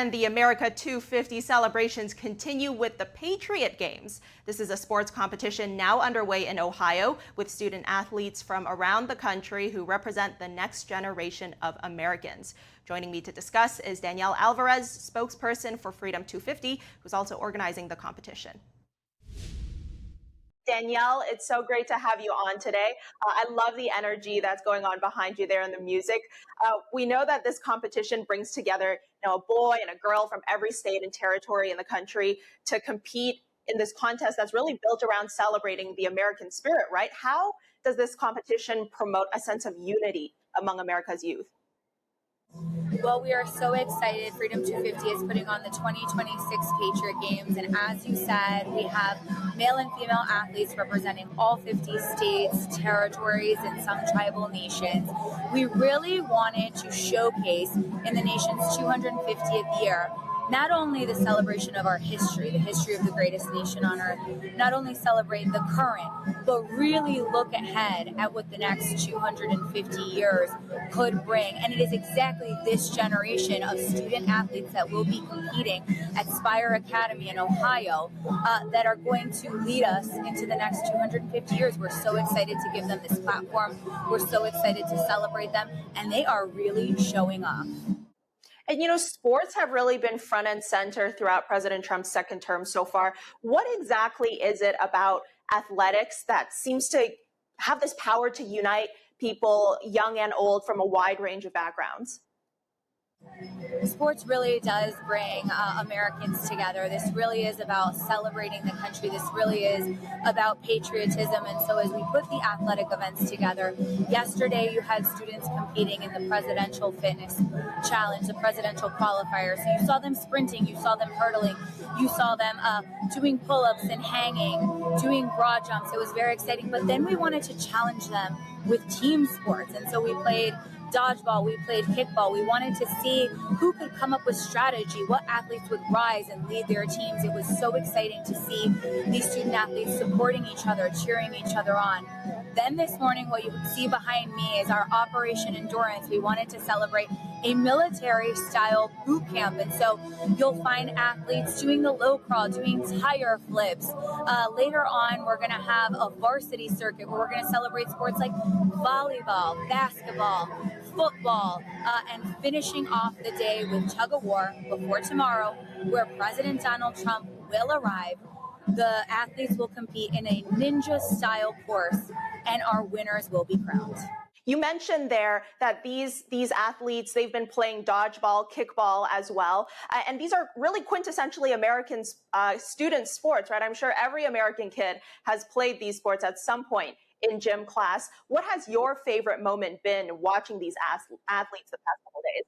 And the America 250 celebrations continue with the Patriot Games. This is a sports competition now underway in Ohio with student athletes from around the country who represent the next generation of Americans. Joining me to discuss is Danielle Alvarez, spokesperson for Freedom 250, who's also organizing the competition. Danielle, it's so great to have you on today. I love the energy that's going on behind you there in the music. We know that this competition brings together, a boy and a girl from every state and territory in the country to compete in this contest that's really built around celebrating the American spirit, right? How does this competition promote a sense of unity among America's youth? Well, we are so excited. Freedom 250 is putting on the 2026 Patriot Games. And as you said, we have male and female athletes representing all 50 states, territories, and some tribal nations. We really wanted to showcase in the nation's 250th year not only the celebration of our history, the history of the greatest nation on earth, not only celebrate the current, but really look ahead at what the next 250 years could bring. And it is exactly this generation of student athletes that will be competing at Spire Academy in Ohio that are going to lead us into the next 250 years. We're so excited to give them this platform. We're so excited to celebrate them, and they are really showing off. And sports have really been front and center throughout President Trump's second term so far. What exactly is it about athletics that seems to have this power to unite people, young and old, from a wide range of backgrounds? Sports really does bring Americans together. This really is about celebrating the country. This really is about patriotism. And so as we put the athletic events together, yesterday you had students competing in the Presidential Fitness Challenge, the Presidential Qualifier. So you saw them sprinting, you saw them hurdling, you saw them doing pull-ups and hanging, doing broad jumps. It was very exciting. But then we wanted to challenge them with team sports. And so we played dodgeball, we played kickball. We wanted to see who could come up with strategy, what athletes would rise and lead their teams. It was so exciting to see these student athletes supporting each other, cheering each other on. Then this morning, what you see behind me is our Operation Endurance. We wanted to celebrate a military-style boot camp. And so you'll find athletes doing the low crawl, doing tire flips. Later on, we're going to have a varsity circuit where we're going to celebrate sports like volleyball, basketball, football, and finishing off the day with tug-of-war before tomorrow, where President Donald Trump will arrive. The athletes will compete in a ninja-style course, and our winners will be crowned. You mentioned there that these athletes, they've been playing dodgeball, kickball as well. And these are really quintessentially American student sports, right? I'm sure every American kid has played these sports at some point in gym class. What has your favorite moment been watching these athletes the past couple days?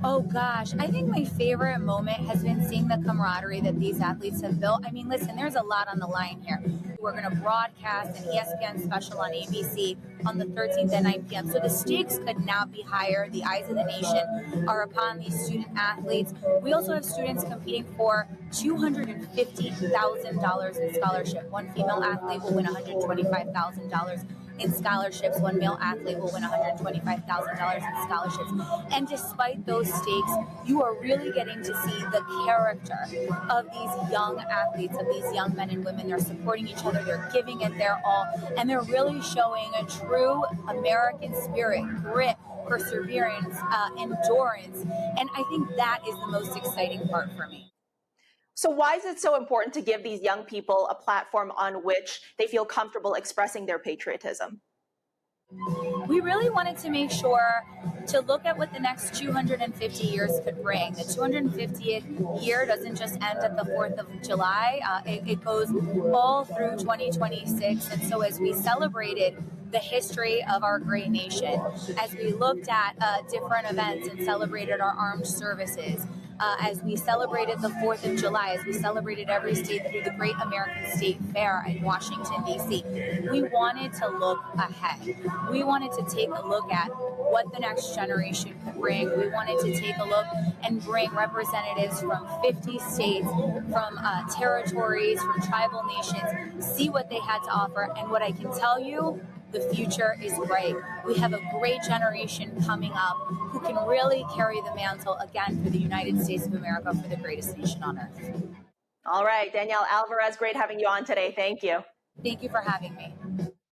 Oh gosh, I think my favorite moment has been seeing the camaraderie that these athletes have built. I mean, listen, there's a lot on the line here. We're going to broadcast an ESPN special on ABC on the 13th at 9 p.m. So the stakes could not be higher. The eyes of the nation are upon these student athletes. We also have students competing for $250,000 in scholarship. One female athlete will win $125,000 in scholarships. One male athlete will win $125,000 in scholarships. And despite those stakes, you are really getting to see the character of these young athletes, of these young men and women. They're supporting each other, they're giving it their all, and they're really showing a true American spirit, grit, perseverance, endurance. And I think that is the most exciting part for me. So why is it so important to give these young people a platform on which they feel comfortable expressing their patriotism? We really wanted to make sure to look at what the next 250 years could bring. The 250th year doesn't just end at the 4th of July. It goes all through 2026. And so as we celebrated the history of our great nation, as we looked at different events and celebrated our armed services, as we celebrated the 4th of July, as we celebrated every state through the Great American State Fair in Washington, D.C., we wanted to look ahead. We wanted to take a look at what the next generation could bring. We wanted to take a look and bring representatives from 50 states, from territories, from tribal nations, see what they had to offer. And what I can tell you, the future is bright. We have a great generation coming up who can really carry the mantle again for the United States of America, for the greatest nation on earth. All right, Danielle Alvarez, great having you on today. Thank you. Thank you for having me.